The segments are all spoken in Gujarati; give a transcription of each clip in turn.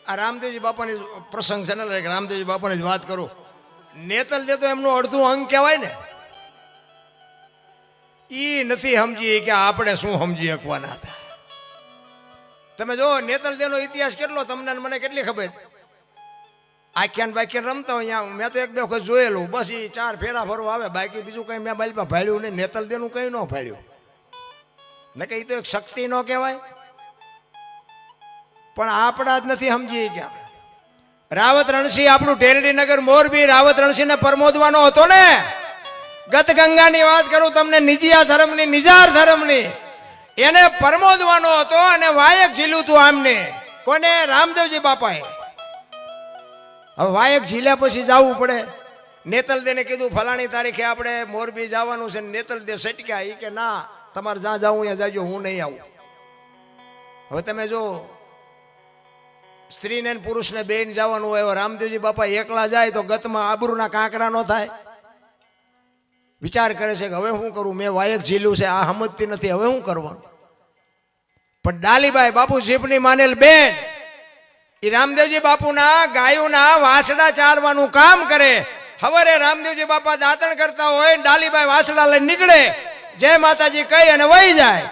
આ રામદેવજી બાપાની પ્રસંગ છે ને, રામદેવજી બાપાની જ વાત કરું. નેતલ દે તો એમનું અડધું અંગ કહેવાય ને. ઈ નથી સમજી કે આપણે શું સમજી શકવાના હતા. તમે જો નેતલ દેનો ઇતિહાસ કેટલો, તમને મને કેટલી ખબર. આખ્યાન બાખ્યાન રમતા હોય અહીંયા, મેં તો એક બે વખત જોયેલું, બસ એ 4 ફેરા ફરવા આવે, બાકી બીજું કંઈ મેં બાલપા ભાડ્યું નહીં. નેતલ દેનું કંઈ ન ભાડ્યું ને, કે એ તો એક શક્તિ ન કહેવાય. પણ આપણા જ નથી સમજી ગયા. રાવત રણસિંહ આપણું ઢેરડી નગર મોરબી રાવત રણસિંહ ને પરમોદવાનો હતો ને. ગત ગંગાની વાત કરું તમને, નિજિયા ધર્મની, નિજાર ધર્મની, એને પરમોદવાનો હતો અને વાયક ઝીલ્યું હતું આમને. કોને? રામદેવજી બાપાએ. હવે વાયક ઝીલ્યા પછી જવું પડે. નેતલ દેને કીધું ફલાણી તારીખે આપણે મોરબી જવાનું છે. નેતલ દે સટક્યા. એ કે ના, તમારે જ્યાં જવું ત્યાં જાજો, હું નહીં આવું. હવે તમે જો સ્ત્રીને પુરુષને બેન જવાનું હોય, રામદેવજી બાપા એકલા જાય તો ગતમાં આબરૂના કાંકરા ન થાય. વિચાર કરે છે કે હવે શું કરું, મેં વાયક ઝીલ્યું છે, આ સમજતી નથી, હવે શું કરવાનું. પણ ડાલીબાઈ બાપુ જીભની માનેલ બેન, એ રામદેવજી બાપુના ગાયોના વાસડા ચારવાનું કામ કરે. હવારે રામદેવજી બાપા દાંતણ કરતા હોય, ડાલીબાઈ વાસડા લઈને નીકળે, જય માતાજી કહી અને વહી જાય.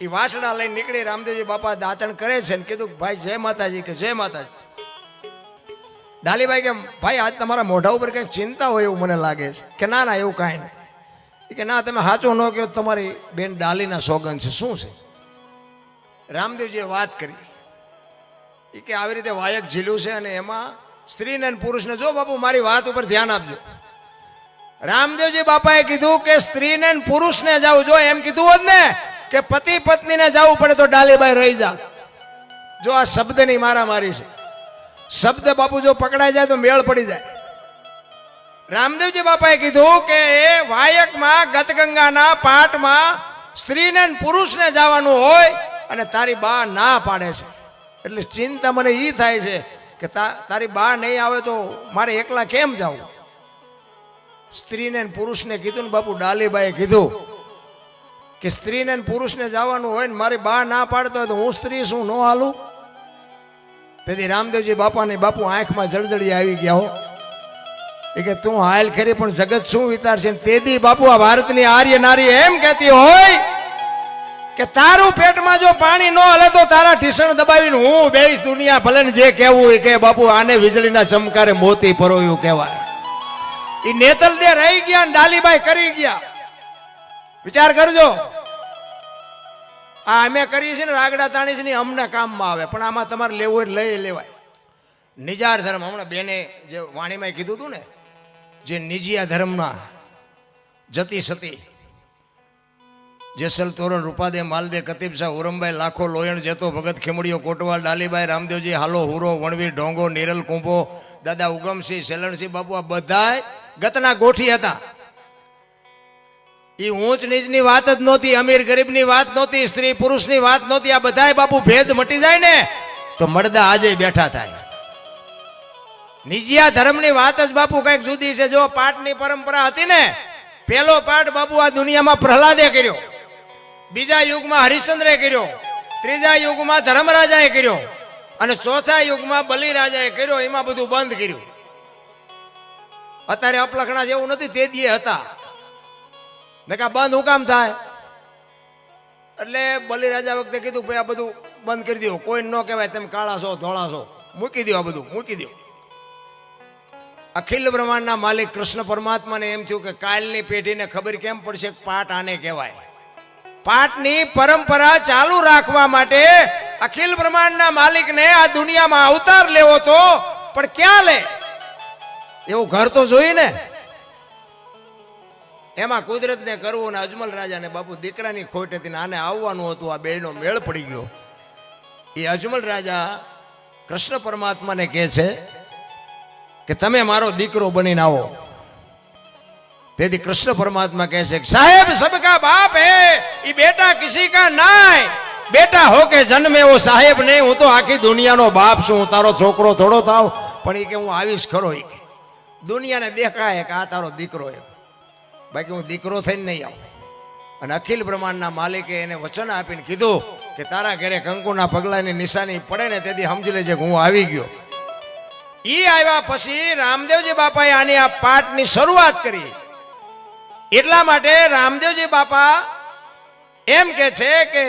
એ વાસડા લઈને નીકળી, રામદેવજી બાપા દાંતણ કરે છે ને કીધું ભાઈ જય માતાજી, કે જય માતાજી. ડાલીબાઈ કે ભાઈ આજ તમારા મોઢા ઉપર કંઈક ચિંતા હોય એવું મને લાગે છે. કે ના ના એવું કાંઈ નથી. કે ના, તમે સાચું ન કહો, તમારી બેન ડાલીના સોગન છે. શું છે? રામદેવજીએ વાત કરી એ કે આવી રીતે વાયક ઝીલ્યું છે અને એમાં સ્ત્રીને અને પુરુષને, જો બાપુ મારી વાત ઉપર ધ્યાન આપજો. રામદેવજી બાપાએ કીધું કે સ્ત્રીને અને પુરુષને જાવ. જો એમ કીધું હોત ને કે પતિ પત્નીને જવું પડે તો ડાલીબાઈ રહી જાત. જો આ શબ્દની મારામારી છે. શબ્દ બાપુ જો પકડાઈ જાય તો મેળ પડી જાય. રામદેવજી બાપાએ કીધું કે એ વાયકમાં ગતગંગાના પાઠમાં સ્ત્રીને પુરુષને જવાનું હોય અને તારી બા ના પાડે છે. એટલે ચિંતા મને એ થાય છે કે તારી બા નહીં આવે તો મારે એકલા કેમ જવું. સ્ત્રીને પુરુષને કીધું ને બાપુ ડાલીબાઈએ કીધું કે સ્ત્રીને પુરુષને જવાનું હોય ને મારી બા ના પાડતો હોય તો હું સ્ત્રી શું ન હાલું. તેથી રામદેવજી બાપાની બાપુ આંખમાં જળજળી આવી ગયા હો. એ કે તું હાલ ખરી પણ જગત શું વિચારશે. તેથી બાપુ આ ભારતની આર્ય નારી એમ કહેતી હોય કે તારું પેટમાં જો પાણી ન હલે તો તારા ઢીસણ દબાવીને હું બેઈશ દુનિયા ભલે ને જે કહેવું હોય કે. બાપુ આને વીજળીના ચમકારે મોતી પરોયું કહેવાય. એ નેતલ દે રહી ગયા, ડાલીબાઈ કરી ગયા. વિચાર કરજો, આ અમે કરીએ છીએ ને રાગડા તાણી છે ને, અમને કામમાં આવે, પણ આમાં તમારે લેવું હોય લઈ લેવાય. નિજાર ધર્મ, હમણાં બેને જે વાણીમાં કીધું હતું ને, જે નિજિયા ધર્મના જતી સતી જેસલ તોરણ રૂપાદે માલદે કતીબ શાહ ઉરમભાઈ લાખો લોયણ જેતો ભગત ખેમડીઓ કોટવાલ ડાલીબાઈ રામદેવજી હાલો હુરો વણવીર ઢોંગો નિરલ કુંભો દાદા ઉગમસિંહ સેલણસિંહ બાપુ આ બધાય ગતના ગોઠી હતા. એ ઊંચ નીચની વાત જ નહોતી, અમીર ગરીબની વાત નહોતી, સ્ત્રી પુરુષની વાત નહોતી. આ બધાય બાપુ ભેદ મટી જાય ને તો મળદા આજે બેઠા થાય. નિજિયા ધર્મની વાત જ બાપુ કઈક જુદી છે. જો પાઠની પરંપરા હતી ને, પહેલો પાઠ બાપુ આ દુનિયામાં પ્રહલાદે કર્યો, બીજા યુગમાં હરિશ્ચંદ્રે કર્યો, ત્રીજા યુગમાં ધર્મરાજાએ કર્યો અને ચોથા યુગમાં બલિરાજાએ કર્યો. એમાં બધું બંધ કર્યું. અત્યારે અપલખણા જેવું નથી, તે દીએ હતા ને કા બંધ હું કામ થાય. એટલે બલિરાજા વખતે કીધું ભાઈ આ બધું બંધ કરી દો, કોઈ ન કહેવાય તમે કાળા છો ધોળા છો, મૂકી દો, આ બધું મૂકી દો. અખિલ બ્રહ્માંડના માલિક કૃષ્ણ પરમાત્માને એમ થયું કે કાલની પેઢીને ખબર કેમ પડશે પાઠ આને કહેવાય. પાઠની પરંપરા ચાલુ રાખવા માટે અખિલ બ્રહ્માંડના માલિકને આ દુનિયામાં અવતાર લેવો તો, પણ ક્યાં લે એવું ઘર તો જોઈએ ને. એમાં કુદરતને કરવું ને અજમલ રાજાને બાપુ દીકરાની ખોટ હતી ને આને આવવાનું હતું. આ બેનો મેળ પડી ગયો. એ અજમલ રાજા કૃષ્ણ પરમાત્માને કહે છે કે તમે મારો દીકરો બનીને આવો. તેથી કૃષ્ણ પરમાત્મા કહે છે સાહેબ સબકા બાપ હે, એ બેટા કિસી કા નાય, બેટા હો કે જન્મે વો સાહેબ નહીં. હું તો આખી દુનિયાનો બાપ છું, હું તારો છોકરો થોડો થાવ, પણ એ કે હું આવીશ ખરો. એ કે દુનિયાને દેખાય કે આ તારો દીકરો એમ, બાકી હું દીકરો થઈને નહીં આવું. અને અખિલ બ્રહ્માંડના માલિકે એને વચન આપીને કીધું કે તારા ઘરે કંકુના પગલાની નિશાની પડે ને તેથી સમજી લેજે કે હું આવી ગયો. ઈ આવ્યા પછી રામદેવજી બાપાએ આની આ પાઠની શરૂઆત કરી. એટલા માટે રામદેવજી બાપા એમ કે છે કે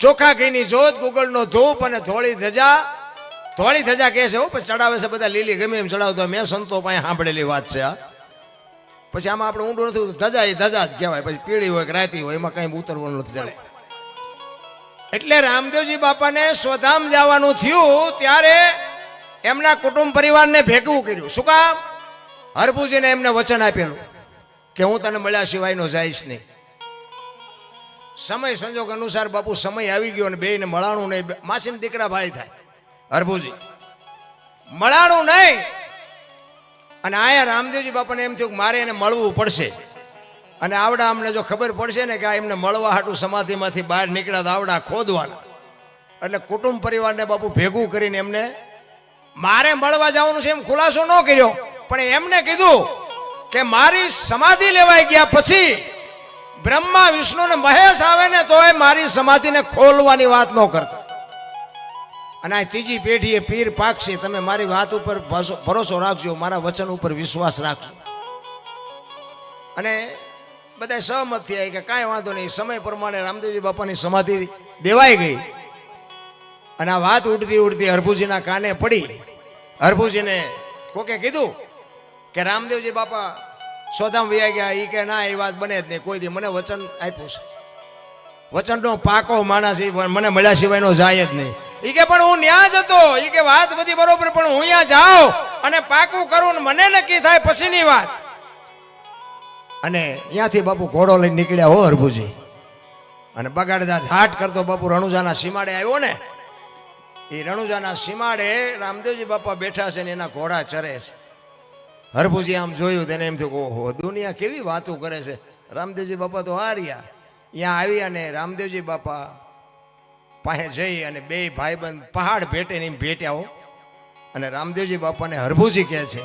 ચોખા ઘીની જોત, ગુગળનો ધૂપ અને ધોળી ધજા કહે છે. પણ ચડાવે છે બધા લીલી ગમે એમ ચડાવતો. મેં સંતો પાસે સાંભળેલી વાત છે આ. પછી આમાં આપણે ઊંડું નથી. ધજા એ ધજા જ કહેવાય. પછી પીળી હોય કે રાતી હોય એમાં કઈ ઉતરવાનું નથી ચાલે. એટલે રામદેવજી બાપાને સ્વધામ જવાનું થયું ત્યારે એમના કુટુંબ પરિવારને ભેગું કર્યું. શું કામ? હરભુજીને એમને વચન આપેલું કે હું તને મળ્યા સિવાયનો જઈશ નહીં. સમય સંજોગ અનુસાર બાપુ સમય આવી ગયો અને બેયને મળાણું નહીં. માસીના દીકરા ભાઈ થાય હરભુજી, મળાણું નહીં. અને આયા રામદેવજી બાપાને એમ થયું કે મારે એને મળવું પડશે. અને આવડા અમને જો ખબર પડશે ને કે આ એમને મળવા હાટું સમાધિમાંથી બહાર નીકળ્યા તો આવડા ખોદવાના. એટલે કુટુંબ પરિવારને બાપુ ભેગું કરીને એમને મારે મળવા જવાનું છે એમ ખુલાસો ન કર્યો, પણ એમને કીધું કે મારી સમાધિ લેવાઈ ગયા પછી બ્રહ્મા વિષ્ણુ ને મહેશ આવે ને તો એ મારી સમાધિને ખોલવાની વાત ન કરતા. અને આ ત્રીજી પેઢીએ પીર પાકશે. તમે મારી વાત ઉપર ભરોસો રાખજો, મારા વચન ઉપર વિશ્વાસ રાખજો. અને બધા સહમત થયા કે કાંઈ વાંધો નહીં. સમય પ્રમાણે રામદેવજી બાપાની સમાધિ દેવાઈ ગઈ. અને આ વાત ઉડતી ઉડતી હરભુજીના કાને પડી. હરભુજીને કોકે કીધું કે રામદેવજી બાપા સોધામ વયા ગયા. એ કે ના, એ વાત બને જ નહીં. કોઈ દી મને વચન આપ્યું છે, વચનનો પાકો માણસ મને મળ્યા સિવાયનો જાય જ નહીં. એ કે પણ હું ન્યા જ હતો. એ કે વાત બધી બરોબર, પણ હું અહીંયા જાઉં અને પાકું કરું ને મને નક્કી થાય પછીની વાત. અને ત્યાંથી બાપુ ઘોડો લઈને નીકળ્યા હો હરભુજી. અને બગાડદાર હાટ કરતો બાપુ રણુજાના સીમાડે આવ્યો ને. એ રણુજાના સીમાડે રામદેવજી બાપા બેઠા છે ને એના ઘોડા ચરે છે. હરભુજી આમ જોયું તેને એમ થયું ઓહો, દુનિયા કેવી વાતો કરે છે. રામદેવજી બાપા તો હાર્યા. ત્યાં આવી અને રામદેવજી બાપા પાસે જઈ અને બે ભાઈબંધ પહાડ ભેટે ને ભેટ્યા હો. અને રામદેવજી બાપાને હરભુજી કહે છે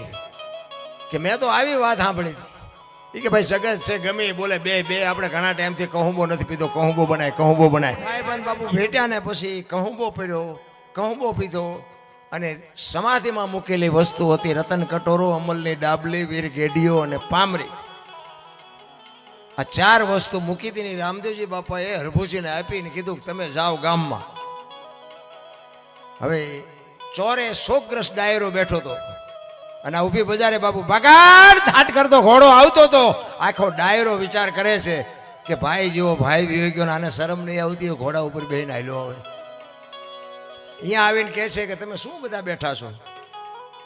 કે મેં તો આવી વાત સાંભળી હતી. એ કે ભાઈ જગત છે ગમે બોલે બે આપણે ઘણા ટાઈમથી કહુંબો નથી પીધો, કહુંબો બનાય. ભાઈબંધ બાપુ ભેટ્યા ને પછી કહુંબો પીધો, કહુંબો પીધો. અને સમાધિમાં મૂકેલી વસ્તુ હતી રતન કટોરો, અમલની ડાબલી, વીર ગેડીઓ અને પામરી. આ ચાર વસ્તુ મૂકી હતી. રામદેવજી બાપાએ હરભુજીને આપીને કીધું કે તમે જાઓ ગામમાં. હવે ચોરે શોકગ્રસ્ત ડાયરો બેઠો હતો અને ઊભી બજારે બાપુ બગાડ ધાટ કરતો ઘોડો આવતો હતો. આખો ડાયરો વિચાર કરે છે કે ભાઈ જેવો ભાઈ વિયો ગયો ને આને શરમ નહીં આવતી, ઘોડા ઉપર બેહીને હાલ્યો આવે. અહીંયા આવીને કહે છે કે તમે શું બધા બેઠા છો?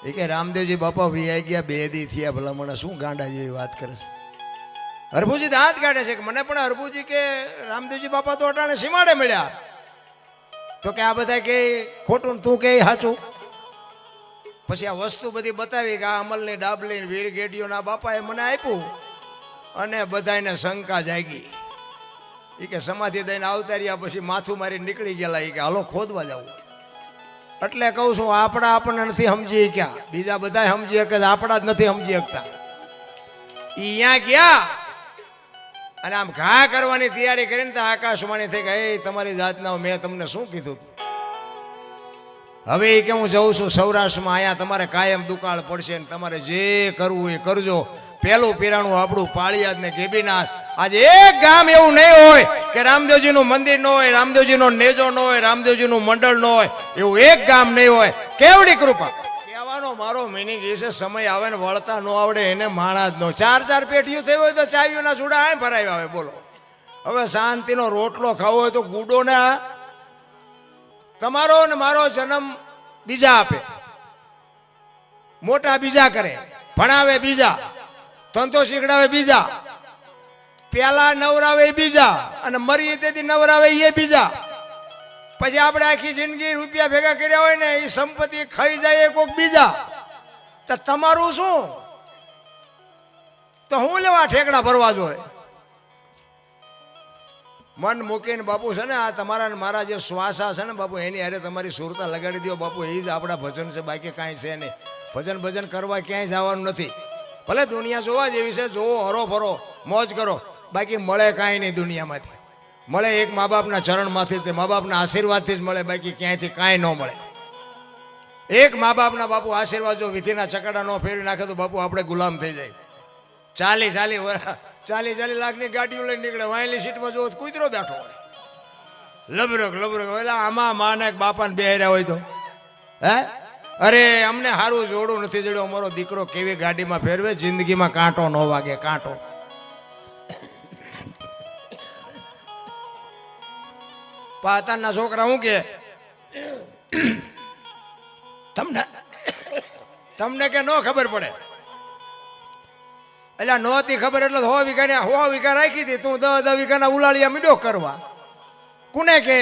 એ કે રામદેવજી બાપા વિયાઈ ગયા 2 દી થયા. ભલામણ શું ગાંડા જેવી વાત કરે છે. હરભુજી દાંત કાઢે છે કે મને પણ હરભુજી કે રામદેવજી બાપા તો અટાણે સીમાડે મળ્યા. તો કે આ બધા કે ખોટું, તું કે સાચું. પછી આ વસ્તુ બધી બતાવી કે આ અમલની ડાબલી, વીર ગેડીઓના બાપાએ મને આપ્યું. અને બધાને શંકા જાગી. એ કે સમાધિ દઈને આવતા રહ્યા પછી માથું મારી નીકળી ગયેલા. એ કે હાલો ખોદવા જવું. એટલે કહું છું આપણા આપણને નથી સમજી ક્યાં, બીજા બધા સમજી શકે, આપણા જ નથી સમજી શકતા. અહીંયા ગયા અને આમ ઘા કરવાની તૈયારી કરીને તો આકાશવાણી થઈ કે એ તમારી જાતના મેં તમને શું કીધું હતું. હવે એ કે હું જઉં છું સૌરાષ્ટ્રમાં. અહીંયા તમારે કાયમ દુકાળ પડશે ને તમારે જે કરવું એ કરજો. પેલું પીરાણું આપણું પાળિયાદ ને ગેબીનાથ. આજે એક ગામ એવું નહીં હોય કે રામદેવજીનું મંદિર ન હોય, રામદેવજીનો નેજો ન હોય, રામદેવજીનું મંડળ ન હોય. એવું એક ગામ નહીં હોય. કેવડી કૃપા. કહેવાનો મારો મિનિંગ એ છે સમય આવે ને વળતા ન આવડે એને માણા જ ન. 4 પેટીઓ થઈ હોય તો ચાવીઓના ચૂડા ભરાવ્યા હોય. બોલો હવે શાંતિનો રોટલો ખાવો હોય તો ગુડો ને તમારો ને મારો જન્મ બીજા આપે, મોટા બીજા કરે, ભણાવે બીજા, ધંધો શીખડાવે બીજા, પેલા નવરાવે બીજા અને મરી તેથી નવરાવે એ બીજા. પછી આપણે આખી જિંદગી રૂપિયા ભેગા કર્યા હોય ને એ સંપત્તિ ખાઈ જાય કોક બીજા. તો તમારું શું? તો હું લેવા ઠેકડા ભરવા જોઈએ? મન મૂકીને બાપુ છે ને આ તમારા મારા જે શ્વાસા છે ને બાપુ એની હારે તમારી સુરતા લગાડી દો બાપુ. એ જ આપણા ભજન છે, બાકી કાંઈ છે નહીં. ભજન કરવા ક્યાંય જવાનું નથી. ભલે દુનિયા જોવા જેવી છે, જોવો, હરો ફરો, મોજ કરો, બાકી મળે કાંઈ નહીં દુનિયામાંથી. મળે એક મા બાપના ચરણમાંથી, તે મા બાપના આશીર્વાદથી જ મળે, બાકી ક્યાંયથી કાંઈ ન મળે. એક મા બાપના બાપુ આશીર્વાદ જો વિધિના ચકડા ન ફેરવી નાખે તો બાપુ આપણે ગુલામ થઈ જાય. 40 લાખની ગાડીઓ લઈને નીકળે, વાયલી સીટમાં જો કૂતરો બેઠો હોય, લબરક એટલે આમાં માને બાપાને બેહર્યા હોય તો હે, અરે અમને સારું જોડું નથી જડ્યું, અમારો દીકરો કેવી ગાડીમાં ફેરવે, જિંદગીમાં કાંટો ન વાગે, કાંટો. પાતાના છોકરા હું કે તમને કે ન ખબર પડે, એટલે નહોતી ખબર એટલે 100 વીઘા રાખી હતી, તું 10 વીઘાના ઉલાળિયા મીડો કરવા. કોને કે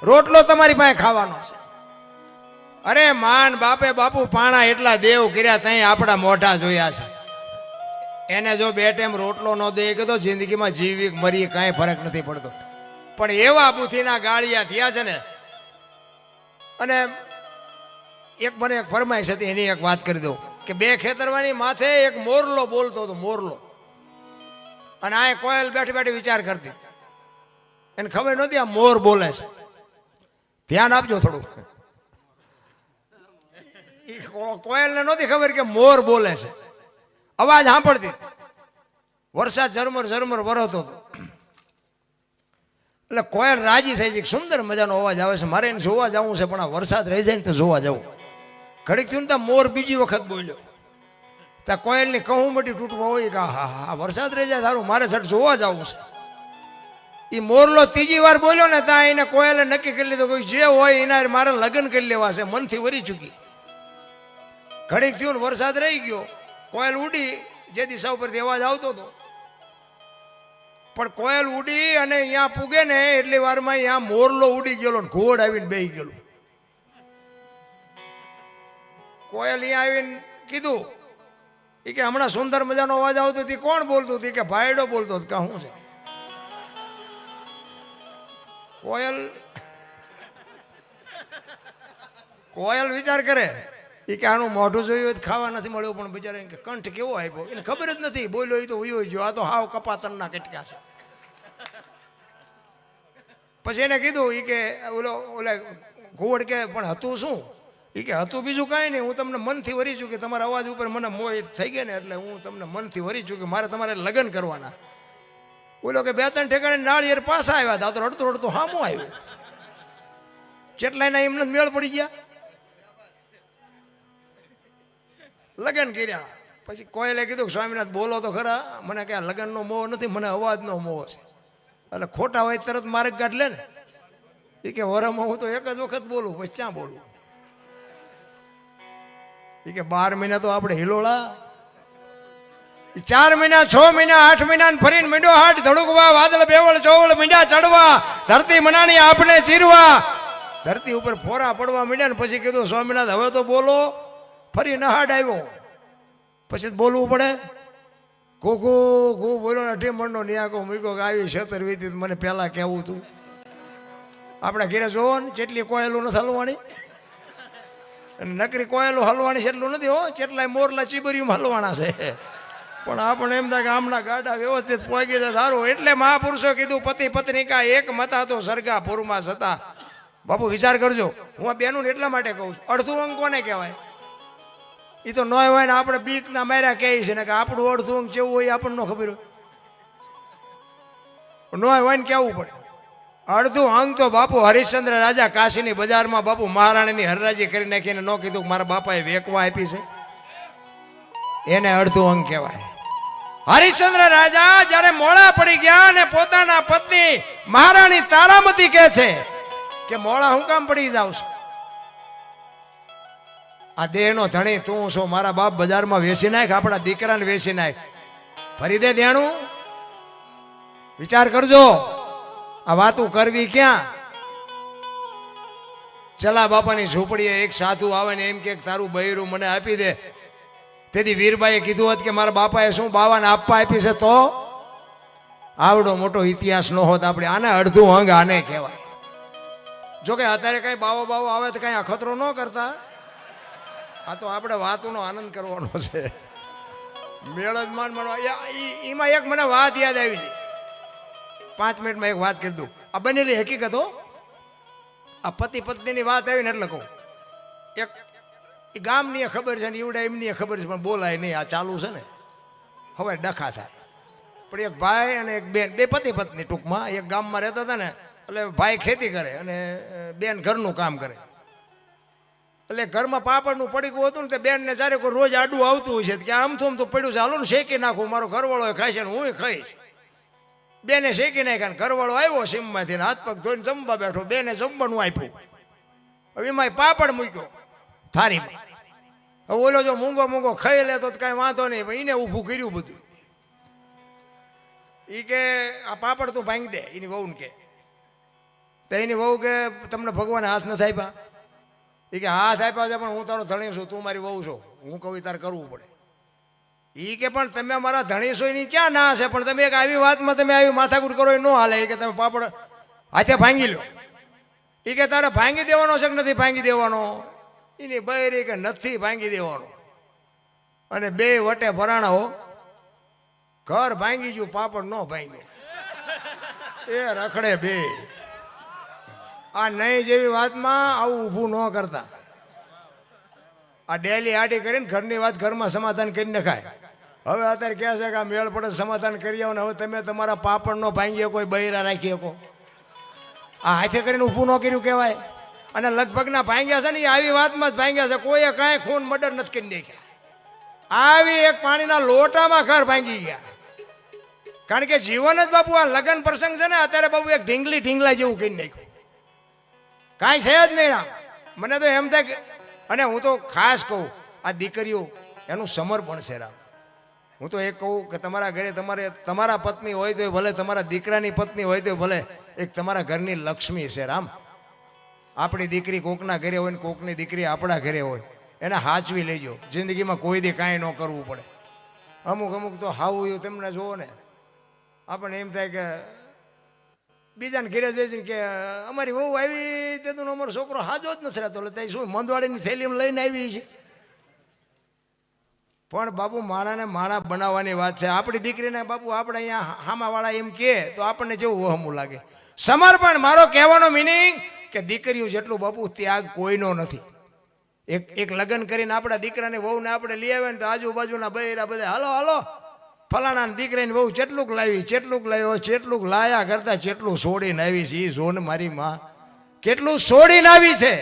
રોટલો તમારી પાસે ખાવાનો છે? અરે માન બાપે બાપુ પાણા એટલા દેવ કર્યા, ત્યાં આપણા મોઢા જોયા છે. એને જો 2 ટાઈમ રોટલો ન દે કે તો જિંદગીમાં જીવી મરી કાંઈ ફરક નથી પડતો. પણ એવા બુથીના ગાળિયા થયા છે ને. અને મને એક ફરમાઈશ હતી, એની એક વાત કરી દઉં કે 2 ખેતરવાની માથે એક મોરલો બોલતો હતો, મોરલો. અને આ કોયલ બેઠી બેઠી વિચાર કરતી, એને ખબર નહોતી આ મોર બોલે છે. ધ્યાન આપજો થોડું. કોયલને નહોતી ખબર કે મોર બોલે છે. અવાજ સાંભળતી, વરસાદ ઝરમર ઝરમર વરસતો હતો. એટલે કોયલ રાજી થઈ જાય, સુંદર મજાનો અવાજ આવે છે, મારે એને જોવા જવું છે, પણ આ વરસાદ રહી જાય ને તો જોવા જવું. ઘડીક થયું ને ત્યાં મોર બીજી વખત બોલ્યો. ત્યાં કોયલની કહું મોટી તૂટવા હોય કે હા વરસાદ રહી જાય સારું, મારે સટ જોવા જવું છે. એ મોરલો 3જી વાર બોલ્યો ને ત્યાં એને કોયલે નક્કી કરી લીધું કે જે હોય એના મારે લગ્ન કરી લેવા છે, મનથી વરી ચૂકી. ઘડીક થયું ને વરસાદ રહી ગયો, કોયલ ઉડી જે દિશા ઉપરથી અવાજ આવતો હતો. પણ કોયલ ઉડી અને અહીંયા પૂગે ને એટલી વારમાં અહીંયા મોરલો ઉડી ગયેલો ને ઘોડ આવીને બેહી ગયેલો. કોયલ અહીંયા આવીને કીધું કે હમણાં સુંદર મજાનો અવાજ આવતો હતી, કોણ બોલતું હતી? કે ભાઈડો બોલતો હતો. કે શું છે? કોયલ વિચાર કરે કે આનું મોઢું જોયું હોય ખાવા નથી મળ્યું, પણ બિચારા કે કંઠ કેવો આપ્યો એને ખબર જ નથી. બોલ્યો એ તો ઉયો ગયો, આ તો હાવ કપાતરના કટકા છે. પછી એને કીધું કે ઓલે ઘુવડ કે પણ હતું શું? એ કે હતું બીજું કાંઈ નહીં, હું તમને મનથી વરી છું કે તમારા અવાજ ઉપર મને મોહ થઈ ગયા ને એટલે હું તમને મનથી વરી છું કે મારે તમારે લગ્ન કરવાના. બોલો કે 2-3 ઠેકાણે નાળિયેર પાછા આવ્યા હતા, તો રડતો રડતો હામો આવ્યો. કેટલાયના એમને મેળ પડી ગયા, લગ્ન કર્યા. પછી કોયલે કીધું કે સ્વામિનાથ બોલો તો ખરા, મને કે લગ્નનો મોહ નથી, મને અવાજનો મોહ છે. એટલે ખોટા હોય તરત માર્ગ કાઢ લે ને. એ કે વરમાં હું તો એક જ વખત બોલું, પછી ક્યાં બોલું? એ કે 12 મહિના તો આપણે હિલોળા, 4 મહિના 6 મહિના 8 મહિના ફરીને મીંડો હાટ ધડુકવા, વાદળ બેવળ ચોવળ મીંડા ચડવા, ધરતી મનાણી આપને ચીરવા, ધરતી ઉપર ફોરા પડવા મીંડ્યા ને પછી કીધું સ્વામિનાથ હવે તો બોલો. ફરી નહાડ આવ્યો, પછી બોલવું પડે. ઘૂ બોલો ને 18 મણનો નિયાકો મૂક્યો કે આવી 76 વીતી મને પહેલા કહેવું હતું. આપણે ઘેરે જોવો ને જેટલી કોયલું નથી હલવાની, નકરી કોયલું હલવાની છે એટલું નથી હો, કેટલાય મોરલા ચીબરિયું હલવાના છે. પણ આપણે એમ થાય કે આમના ગાડા વ્યવસ્થિત પહોંચી જાય સારું. એટલે મહાપુરુષો કીધું પતિ પત્નિકા એક મતા તો સરગા પૂરમાં જતા. બાપુ વિચાર કરજો, હું આ બેનું એટલા માટે કહું છું, અડધું અંગ કોને કહેવાય? એ તો ન હોય ને આપણે બીકના માર્યા કહે છે ને કે આપણું અડધું અંગ કેવું હોય આપણને ન ખબર હોય, ન હોય ને કહેવું પડે. અડધું અંગ તો બાપુ હરિશ્ચંદ્ર રાજા કાશીની બજારમાં બાપુ મહારાણીની હરરાજી કરી નાખીને ન કીધું કે મારા બાપાએ વેકવા આપી છે, એને અડધું અંગ કહેવાય. હરિશ્ચંદ્ર રાજા જ્યારે મોડા પડી ગયા અને પોતાના પત્ની મહારાણી તારામતી કહે છે કે મોડા હું કામ પડી જાવ છું? આ દેહનો ધણી તું છો, મારા બાપ બજારમાં વેચી નાખ, આપણા દીકરાને વેચી નાખ, ફરી દે દેણું. વિચાર કરજો, આ વાતું કરવી ક્યાં? ચલા બાપાની ઝૂંપડીએ એક સાધુ આવે ને એમ કે તારું બૈરું મને આપી દે. તેથી વીરબાઈએ કીધું હોત કે મારા બાપાએ શું બાવાને આપવા આપી છે તો આવડો મોટો ઇતિહાસ ન હોત. આપણે આને અડધું અંગ આને કહેવાય. જોકે અત્યારે કઈ બાવો આવે તો કઈ અખતરો ન કરતા, આ તો આપણે વાતોનો આનંદ કરવાનો છે, મેળ જ માનવા. એમાં એક મને વાત યાદ આવી ગઈ. 5 મિનિટમાં એક વાત કરી દઉં. આ બનેલી હકીકત હો. આ પતિ પત્નીની વાત આવી ને એટલે કહું. એક એ ગામની ખબર છે ને ઈવડે એમની ખબર છે, પણ બોલાય નહીં. આ ચાલુ છે ને હવે ડખા થાય. પણ એક ભાઈ અને એક બેન, બે પતિ પત્ની ટૂંકમાં એક ગામમાં રહેતા હતા ને. એટલે ભાઈ ખેતી કરે અને બેન ઘરનું કામ કરે. એટલે ઘરમાં પાપડનું પડીકું હતું ને તે બેનને ચારે કોઈ રોજ આડું આવતું હોય છે કે આમ તો પડ્યું છે, હાલો ને શેકી નાખું, મારો ઘરવાળો ખાય છે ને હું ખાઈશ. બેને શેકી નાખ્યા. ઘરવાળો આવ્યો સીમમાંથી હાથ પગ ધોઈને જમવા બેઠો. બેને જમવાનું આપ્યું. હવે એમાં પાપડ મૂક્યો થારીમાં. હવે ઓલો જો મૂંગો ખાઈ લે તો કાંઈ વાંધો નહીં, પણ એને ઊભું કર્યું બધું. એ કે આ પાપડ તું ભાંગી દે, એની વહુને કે. તો એની વહુ કે તમને ભગવાને હાથ નથી આપ્યા? એ કે હાથ આપ્યા છે, પણ હું તારો ધણી છું, તું મારી વહુ છો, હું કહું તારે કરવું પડે. એ કે પણ તમે મારા ધણી છો એની ક્યાં ના છે, પણ તમે એક આવી વાતમાં તમે આવી માથાકૂટ કરો એ ન હાલે. એ કે તમે પાપડ હાથે ભાંગી લો. એ કે તારે ભાંગી દેવાનો છે કે નથી ભાંગી દેવાનો? એની બૈરી કે નથી ભાંગી દેવાનો. અને બે વટે ભરાણા હો. ઘર ભાંગી ગયું, પાપડ ન ભાંગ્યો. એ રખડે બે. આ નહીં જેવી વાતમાં આવું ઊભું ન કરતા. આ ડેલી આડી કરીને ઘરની વાત ઘરમાં સમાધાન કરી નખાય. હવે અત્યારે કહે છે કે આ મેળ પડે સમાધાન કરી આવો ને હવે તમે તમારા પાપડ નો ભાંગી કોઈ બૈરા રાખી શકો? આ હાથે કરીને ઊભું ન કર્યું કહેવાય. અને લગભગના ભાંગ્યા છે ને એ આવી વાતમાં જ ભાંગ્યા છે. કોઈએ કાંઈ ખૂન મર્ડર નથી કરી નાખ્યા. આવી એક પાણીના લોટામાં ઘર ભાંગી ગયા. કારણ કે જીવન જ બાપુ આ લગ્ન પ્રસંગ છે ને અત્યારે બાપુ એક ઢીંગલા જેવું કરી નાખ્યું. કાંઈ છે જ નહીં રામ. મને તો એમ થાય. અને હું તો ખાસ કહું આ દીકરીઓ એનું સમર્પણ છે રામ. હું તો એક કહું કે તમારા ઘરે તમારા પત્ની હોય તો ભલે, તમારા દીકરાની પત્ની હોય તો ભલે, એક તમારા ઘરની લક્ષ્મી છે રામ. આપણી દીકરી કોકના ઘરે હોય ને કોકની દીકરી આપણા ઘરે હોય, એને હાચવી લેજો. જિંદગીમાં કોઈ દી કાંઈ ન કરવું પડે. અમુક તો હાવું એવું તમને જોવો ને આપણને એમ થાય કે બીજાને ઘરે જઈને કે અમારી વહુ આવી તે તો અમારો છોકરો હાજો જ નથી રહેતો, એટલે શું મંદવાડીની થેલીમાં લઈને આવી છે. પણ બાપુ માણાને માણા બનાવવાની વાત છે. આપણી દીકરીને બાપુ આપણે અહીંયા હામાવાળા એમ કહે તો આપણને જેવું વહમું લાગે. સમર્પણ મારો કહેવાનો મિનિંગ કે દીકરીઓ જેટલું બાપુ ત્યાગ કોઈનો નથી. એક લગ્ન કરીને આપણા દીકરાને વહુને આપણે લઈ આવે ને તો આજુબાજુના બૈરા બધા હાલો ફલાણા દીકરાની વહુ જેટલુંક લાવ્યો જેટલુંક લાયા કરતા જેટલું છોડીને આવી છે. એ જોન મારી માં કેટલું છોડીને આવી છે.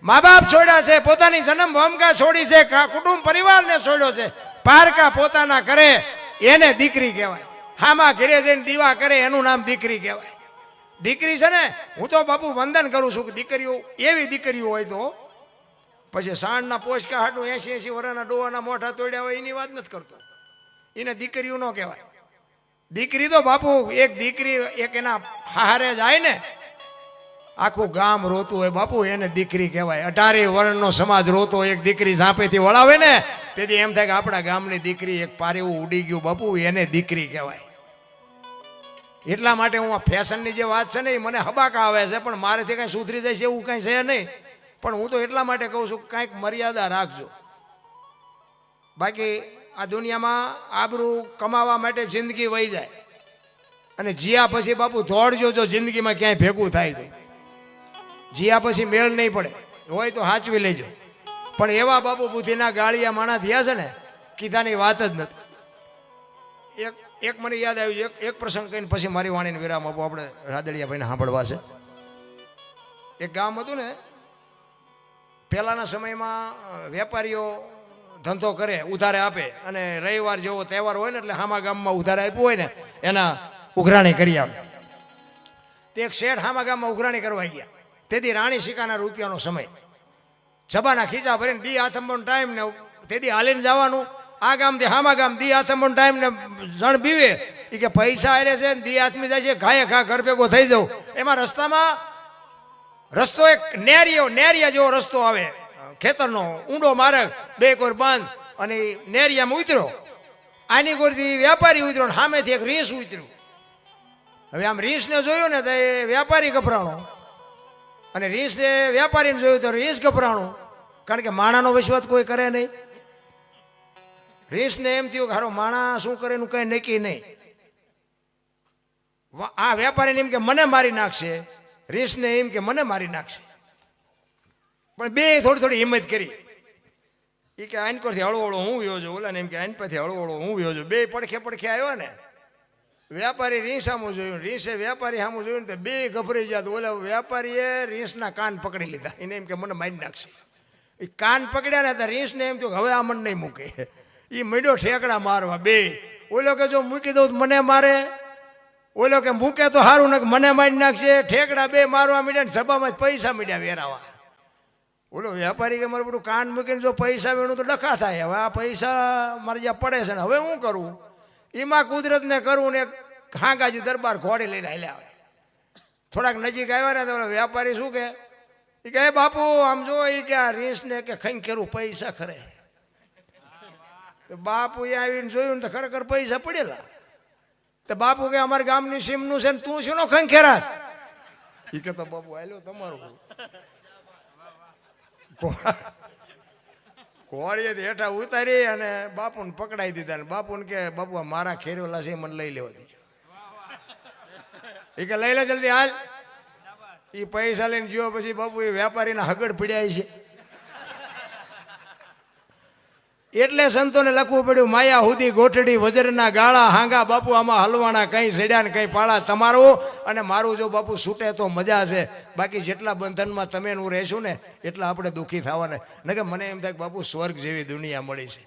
મા બાપ છોડ્યા છે, પોતાની જન્મ ભૂમિકા છોડી છે, કુટુંબ પરિવારને છોડ્યો છે. પારકા પોતાના કરે એને દીકરી કહેવાય. હામાં ઘરે જઈને દીવા કરે એનું નામ દીકરી કહેવાય. દીકરી છે ને હું તો બાપુ વંદન કરું છું કે દીકરીઓ એવી દીકરીઓ હોય તો પછી સાંજના પોચકા હાટું 80 વર્ષના ડોવાના મોઢા તોડ્યા હોય એની વાત નથી કરતો. એને દીકરીઓ ન કહેવાય. દીકરી તો બાપુ એક દીકરી એક એના હારે જાય ને આખું ગામ રોતું હોય બાપુ, એને દીકરી કહેવાય. 18 વર્ણનો સમાજ રોતો એક દીકરી ઝાંપેથી વળાવે ને તેથી એમ થાય કે આપણા ગામની દીકરી એક પારેવું ઉડી ગયું બાપુ, એને દીકરી કહેવાય. એટલા માટે હું આ ફેશનની જે વાત છે ને એ મને હબાકા આવે છે, પણ મારેથી કાંઈ સુધરી જાય છે એવું કાંઈ છે નહીં. પણ હું તો એટલા માટે કહું છું કાંઈક મર્યાદા રાખજો. બાકી આ દુનિયામાં આબરૂ કમાવા માટે જિંદગી વહી જાય અને જીયા પછી બાપુ દોડજો. જો જિંદગીમાં ક્યાંય ભેગું થાય તો જીયા પછી મેળ નહીં પડે હોય તો હાચવી લેજો. પણ એવા બાપુ બુદ્ધિના ગાળિયા માણા થયા છે ને કીધાની વાત જ નથી. એક મને યાદ આવ્યું. એક પ્રસંગ કહીને પછી મારી વાણીને વિરામ આપો. આપણે રાદડિયાભાઈને સાંભળવા છે. એક ગામ હતું ને, પહેલાના સમયમાં વેપારીઓ ધંધો કરે ઉધારે આપે અને રવિવાર જેવો તહેવાર હોય ને એટલે હામા ગામમાં ઉધારે આપ્યું હોય ને એના ઉઘરાણી કરી આવે. તે એક શેઠ હામા ગામમાં ઉઘરાણી કરવા ગયા. તેથી રાણી સિક્કાના રૂપિયાનો સમય, જબાના ખીચા ભરીને દી આથંબોનો ટાઈમ ને તેથી હાલીને જવાનું. આ ગામથી હામા ગામ દી આથંબોનો ટાઈમ ને જણ બીવે એ કે પૈસા હારે છે ને દી આથમી જાય છે, ઘાયે ઘા ઘર ભેગો થઈ જાઉં. એમાં રસ્તામાં રસ્તો એક નેરિયા જેવો રસ્તો આવે, ખેતરનો ઊંડો માર્ગ, બે કોર બંધ અને નેરિયામાં ઉતર્યો. આની કોરથી વેપારી ઉતર્યો ને સામેથી એક રીંછ ઉતર્યું. હવે આમ રીંછને જોયું ને તો એ વેપારી ગભરાણો અને રીંછને વેપારીને જોયું તો રીંછ ગભરાણું. કારણ કે માણાનો વિશ્વાસ કોઈ કરે નહીં. રીંછને એમ થયું કે હારો માણા શું કરે એનું કંઈ નક્કી નહીં. આ વેપારીને એમ કે મને મારી નાખશે, રીસને એમ કે મને મારી નાખશે, પણ બે થોડી થોડી હિંમત કરી. એ કે આનકોરથી હળવો હળવો હું વ્યો છું, ઓલા ને એમ કે આન પરથી હળવો હળવો હું વ્યો છું. બે પડખે પડખે આવ્યો ને, વેપારી રીંસ સામું જોયું, રીંસે વેપારી સામું જોયું ને બે ગભરાઈ ગયા. ઓલા વેપારીએ રીંસના કાન પકડી લીધા, એને એમ કે મને મારી નાખશે. એ કાન પકડ્યા ને ત્યાં રીંસને એમ થયું હવે આ મન નહીં મૂકે. એ મીડો ઠેકડા મારવા બે. ઓલો કે જો મૂકી દઉં મને મારે, ઓલો કે મૂકે તો સારું ને મને મારી નાખશે. ઠેકડા બે મારવા મીડ્યા ને સભામાં પૈસા મીડ્યા વેરાવા. ઓલો વેપારી કે મારે બધું કાન મૂકીને જો પૈસા વેણું તો ડખા થાય. હવે આ પૈસા મારે જ્યાં પડે છે ને હવે શું કરવું? એમાં કુદરતને કરવું ને ખાંગાજી દરબાર ઘોડી લઈને હાલ્યા આવે. થોડાક નજીક આવ્યા ને તો વેપારી શું કે એ કે બાપુ આમ જો એ કે આ રીંસને કે ખંખેરું પૈસા ખરે. બાપુ એ આવીને જોયું ને તો ખરેખર પૈસા પડેલા. તો બાપુ કે અમારા ગામની સીમનું છે ને તું શું નો ખંખેરાશ? એ કે તો બાપુ હાલ્યો તમારું. ઘોડીએથી હેઠા ઉતારી અને બાપુને પકડાઈ દીધા. ને બાપુને કે બાપુ મારા ખેરેલા છે મને લઈ લેવા દીધો. એ કે લઈ લે જલ્દી હાલ. એ પૈસા લઈને જ્યો પછી બાપુ એ વેપારીના હગડ પીડ્યા છે. એટલે સંતોને લખવું પડ્યું માયા હુદી ગોઠડી વજરના ગાળા હાંગા. બાપુ આમાં હલવાના કઈ સેડ્યા ને કઈ પાળા તમારું અને મારું જો બાપુ છૂટે તો મજા છે. બાકી જેટલા બંધનમાં તમે હું રહેશું ને એટલા આપણે દુઃખી થવાના. ને કે મને એમ થાય કે બાપુ સ્વર્ગ જેવી દુનિયા મળી છે,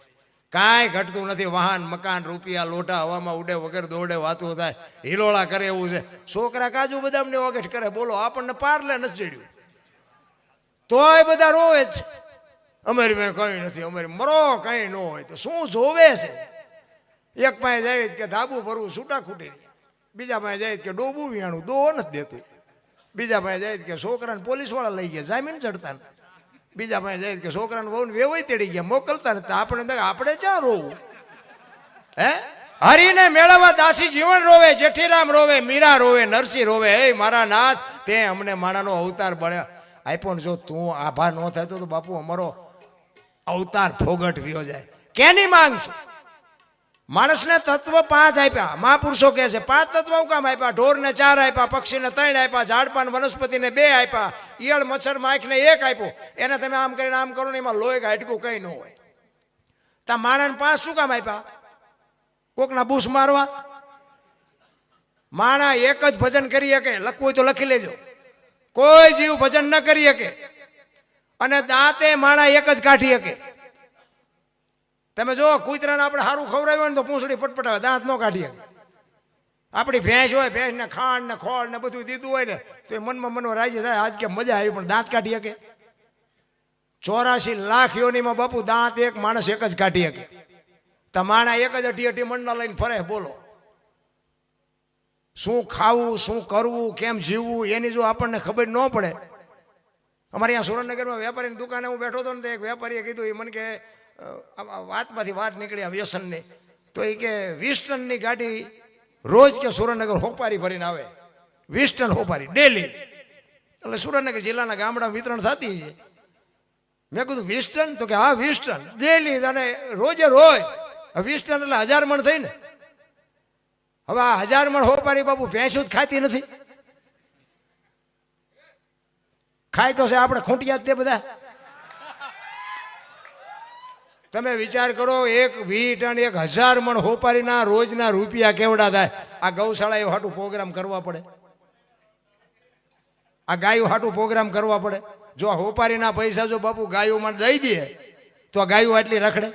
કાંઈ ઘટતું નથી. વાહન મકાન રૂપિયા લોટા હવામાં ઉડે વગર દોડે વાતું થાય, હિલોળા કરે એવું છે. છોકરા કાજુ બદામને વગેટ કરે, બોલો આપણને પારલે નથી જડ્યું તોય બધા રોવે જ છે. અમારી પાસે કંઈ નથી, અમારી મરો કંઈ ન હોય તો શું જોવે છે? એક પાસે જાય કે ધાબુ ભરવું છૂટા ખૂટી, બીજા પાસે જાય કે ડોબું વિયાણું દો નથી દેતું, બીજા પાસે જાય કે છોકરાને પોલીસવાળા લઈ ગયા જામીન ચડતા નથી, બીજા પાસે જાય કે છોકરાને વહુને વેવાઈ તેડી ગયા મોકલતા નથી. આપણે ક્યાં રોવું? હે હરીને મેળવવા દાસી જીવન રોવે, જેઠીરામ રોવે, મીરા રોવે, નરસિંહ રોવે. હે મારા નાથ તે અમને માણાનો અવતાર બન્યા આપ્યો ને જો તું આભાર ન થાય તો બાપુ અમારો અવતાર ફોગટ વ્યો જાય. કેની માંગ છે? માણસને તત્વ 5 આપ્યા. મહાપુરુષો કહે છે 5 તત્વ હું કામ આપ્યા? ઢોરને 4 આપ્યા, પક્ષીને 3 આપ્યા, ઝાડપાન વનસ્પતિને 2 આપ્યા, ઈયળ મચ્છર માખીને 1 આપ્યો. એને તમે આમ કરીને આમ કરો ને એમાં લોહી હાડકું કંઈ ન હોય. તા માણસને 5 શું કામ આપ્યા? કોકના બૂસ મારવા? માણા એક જ ભજન કરી શકે, લખવું હોય તો લખી લેજો. કોઈ જીવ ભજન ન કરી શકે. અને દાંતે માણા એક જ કાઢી શકે. તમે જો કૂતરાને આપણે સારું ખવડાવ્યું ને તો પૂંછડી પટપટાવે, દાંત ન કાઢી શકે. આપણી ભેંસ હોય, ભેંસને ખાંડ ને ખોળ ને બધું દીધું હોય ને તો એ મનમાં રાજી થાય આજ કે મજા આવી, પણ દાંત કાઢી શકે? 84 લાખ યોનીમાં બાપુ દાંત એક માણસ એક જ કાઢી શકે. તો માણા એક જ અઢી મણના લઈને ફરે. બોલો શું ખાવું, શું કરવું, કેમ જીવવું એની જો આપણને ખબર ન પડે. અમારે અહીંયા સુરેન્દ્રનગરમાં વેપારીની દુકાને હું બેઠો હતો ને તો એક વેપારીએ કીધું, એ મને કે વાતમાંથી વાત નીકળી આ વ્યસનની, તો એ કે 20 ટનની ગાડી રોજ કે સુરેન્દ્રનગર હોપારી ભરીને આવે. 20 ટન હોપારી ડેલી. એટલે સુરેન્દ્રનગર જિલ્લાના ગામડામાં વિતરણ થતી છે. મેં કીધું 20 ટન? તો કે હા 20 ટન ડેલી અને રોજે રોજ. 20 ટન એટલે 1000 મણ થઈ ને. હવે આ 1000 મણ હોપારી બાપુ ભેંસું જ ખાતી નથી. ખાય તો છે આપણે ખૂંટિયા જ તે બધા. તમે વિચાર કરો 20 ટન 1000 મણ હોપારીના રોજના રૂપિયા કેવડા થાય? આ ગૌશાળા એવું હાટું પ્રોગ્રામ કરવા પડે, આ ગાયું હાટું પ્રોગ્રામ કરવા પડે. જો હોપારીના પૈસા જો બાપુ ગાયોમાં દઈ દે તો આ ગાયો આટલી રખડે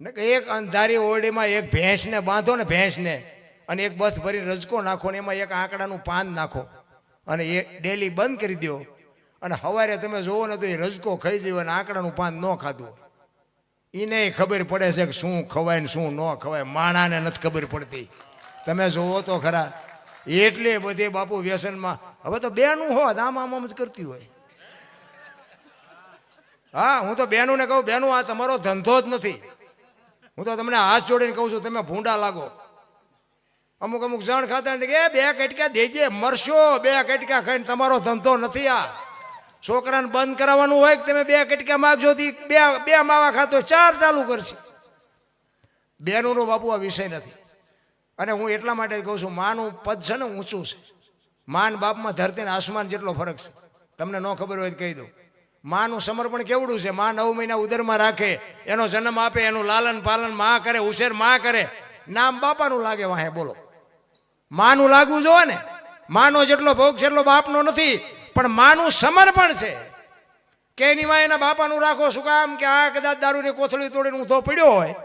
ને? એક અંધારી ઓરડીમાં એક ભેંસને બાંધો ને, ભેંસને, અને એક બસ ભરી રજકો નાખો ને એમાં એક આંકડાનું પાન નાખો અને એ ડેલી બંધ કરી દો, અને સવારે તમે જોવો ને તો એ રજકો ખાઈ જાય અને આંકડાનું પાન ન ખાધું. એને ખબર પડે છે કે શું ખવાય ને શું ન ખવાય. માણાને નથી ખબર પડતી. તમે જોવો તો ખરા એટલી બધી બાપુ વ્યસનમાં. હવે તો બેનું હોત આમ આમ જ કરતી હોય. હા હું તો બેનુંને કહું, બેનું આ તમારો ધંધો જ નથી. હું તો તમને હાથ જોડીને કહું છું તમે ભૂંડા લાગો. અમુક અમુક જણ ખાતા કે 2 કટકા દેજે, મરશો. 2 કટકા ખાઈને તમારો ધંધો નથી. આ છોકરાને બંધ કરાવવાનું હોય કે તમે 2 કટકા માગજો, બે માવા ખાતો 4 ચાલુ કરશે. બેનુંનો બાપુ આ વિષય નથી. અને હું એટલા માટે કહું છું, માનું પદ છે ને ઊંચું છે. માન બાપમાં ધરતી ને આસમાન જેટલો ફરક છે. તમને ન ખબર હોય તો કહી દઉં. માનું સમર્પણ કેવડું છે. માં 9 મહિના ઉદરમાં રાખે, એનો જન્મ આપે, એનું લાલન પાલન માં કરે, ઉછેર માં કરે, નામ બાપાનું લાગે વાહે. બોલો, માનું લાગવું જોવે ને. માનો જેટલો ભોગ છે એટલો બાપનો નથી, પણ માનું સમર્પણ છે કે એની માં એના બાપાનું રાખો. શું કામ કે આ કદાચ દારૂની કોથળી તોડીને ઊંધો પડ્યો હોય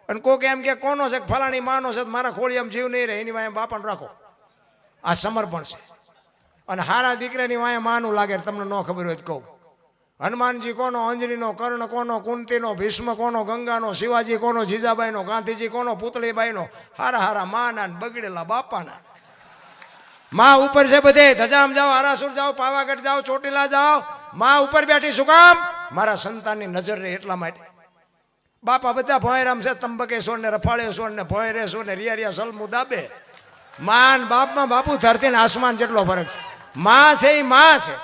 અને કોક એમ કે કોનો છે, ફલાણી માનો છે, મારા ખોળી એમ જીવ નહીં રહે, એની વાંહે બાપાનું રાખો. આ સમર્પણ છે. અને હારા દીકરાની વાંહે માનું લાગે. તમને ન ખબર હોય તો કહું, હનુમાનજી કોનો, અંજનીનો, કર્ણ કોનો, કુંતીનો, ભીષ્મ કોનો, ગંગાનો, શિવાજી કોનો, જીજાબાઈનો, ગાંધીજી કોનો, પુતળીબાઈનો. હારા હારા માના બગડેલા બાપાના. માં ઉપર છે બધે. ધજામ જાઓ, આરાસુર જાઓ, પાવાગઢ જાઓ, ચોટીલા જાઓ, માં ઉપર બેઠી. શું કામ? મારા સંતાનની નજર રહે એટલા માટે. બાપા બધા ભોયરામ છે, તંબકેશ્વર ને રફાળેશ્વર ને ભોયરેશ્વર ને રિયા સલમુ દાબે. માન બાપમાં બાપુ ધરતી ને આસમાન જેટલો ફરક છે. માં છે એ માં છે.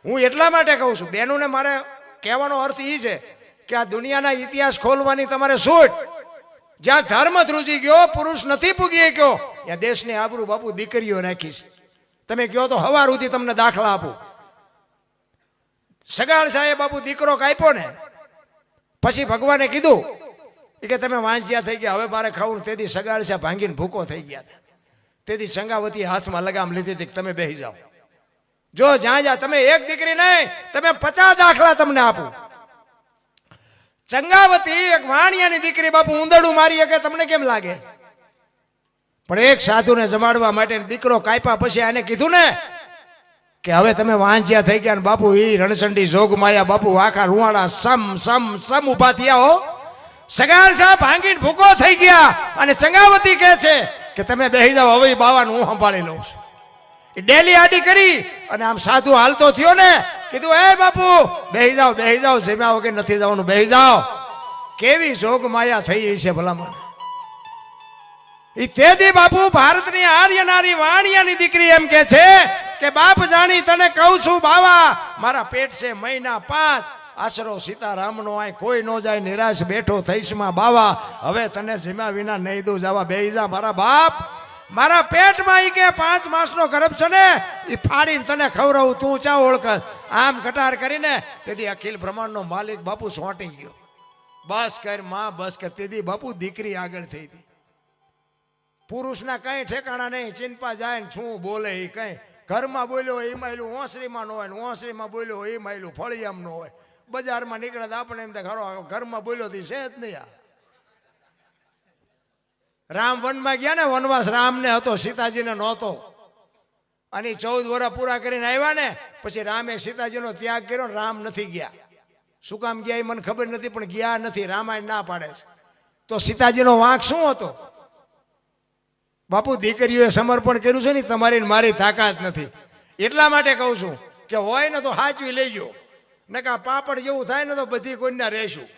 હું એટલા માટે કહું છું બેનોને, મારે કહેવાનો અર્થ એ છે કે આ દુનિયાના ઇતિહાસ ખોલવાની તમારે છૂટ. જ્યાં ધર્મ ધ્રુજી ગયો, પુરુષ નથી પૂગી ગયો, ત્યાં દેશની આબરૂ બાપુ દીકરીઓ રાખી છે. તમે કહો તો હવાર સુધી તમને દાખલા આપું. સગાળ સાહેબ બાપુ દીકરો કાપ્યો ને, પછી ભગવાને કીધું કે તમે વાંચ્યા થઈ ગયા, હવે મારે ખાવું. તેથી સગાળ સાહેબ ભાંગીને ભૂકો થઈ ગયા હતા. તેથી ચંગાવતી હાથમાં લગામ લીધી હતી કે તમે બેસી જાઓ. જો જ્યાં જ્યાં તમે એક દીકરી નહીં, તમે 50 દાખલા તમને આપું. ચંગાવતી એક વાણિયાની દીકરી બાપુ ઉંદરડું મારી કે તમને કેમ લાગે? પણ એક સાધુને જમાડવા માટે દીકરો કાપ્યા પછી આને કીધું ને કે હવે તમે વાંચ્યા થઈ ગયા ને બાપુ. એ રણચંડી જોગમાયા બાપુ આખા રૂવાડા સમ સમ સમ ઉભા થયા હો. સગાળ સાહેબ ભાંગીને ભૂકો થઈ ગયા અને ચંગાવતી કહે છે કે તમે બેસી જાઓ, હવે બાવાનું હું સંભાળી લઉં છું. ડેલી આડી કરી અને આમ સાધુ હાલતો થયો ને, કીધું એ બાપુ બેસી જાઓ, બેસી જાઓ, જમ્યા વગર નથી જવાનું, બેસી જાઓ. કેવી જોગ માયા થઈ છે ભલામણ. એ તેથી બાપુ ભારતની આર્ય નારી વાણિયાની દીકરી એમ કે છે કે બાપ જાણી તને કહું છું બાવા, મારા પેટ છે મહિના 5, આશરો સીતારામનો આય કોઈ નો જાય, નિરાશ બેઠો થઈશ માં બાવા, હવે તને જમ્યા વિના નહીં દઉં જવા, બેહી જા મારા બાપ. મારા પેટમાં ઈ કે 5 માસનો ગર્ભ છે ને, એ ફાડીને તને ખવડાવું, તું ચા ઓળખ. આમ કટાર કરીને તેથી અખિલ બ્રહ્માંડનો માલિક બાપુ સોંટી ગયો. બસ કર માં, બસ કર. તેથી બાપુ દીકરી આગળ થઈ હતી. પુરુષના કઈ ઠેકાણા નહીં. ચિંપા જાય ને શું બોલે એ કઈ. ઘરમાં બોલ્યો હોય એ માયલું ઓસરીમાં ન હોય, ને ઓસરીમાં બોલ્યો હોય એ માયલું ફળિયામ ન હોય. બજારમાં નીકળે તો આપણે એમ થાય ઘરમાં બોલ્યો થી છે જ નહીં. રામ વનમાં ગયા ને, વનવાસ રામને હતો, સીતાજીને નહોતો. અને 14 વર્ષ પૂરા કરીને આવ્યા ને, પછી રામે સીતાજીનો ત્યાગ કર્યો ને રામ નથી ગયા. શું કામ ગયા એ મને ખબર નથી, પણ ગયા નથી. રામાયણ ના પાડે છે. તો સીતાજીનો વાંક શું હતો? બાપુ દીકરીઓએ સમર્પણ કર્યું છે ને, તમારી મારી તાકાત નથી. એટલા માટે કહું છું કે હોય ને તો હાચવી લેજો, ને કા પાપડ જેવું થાય ને તો બધી કોઈના રહેશું.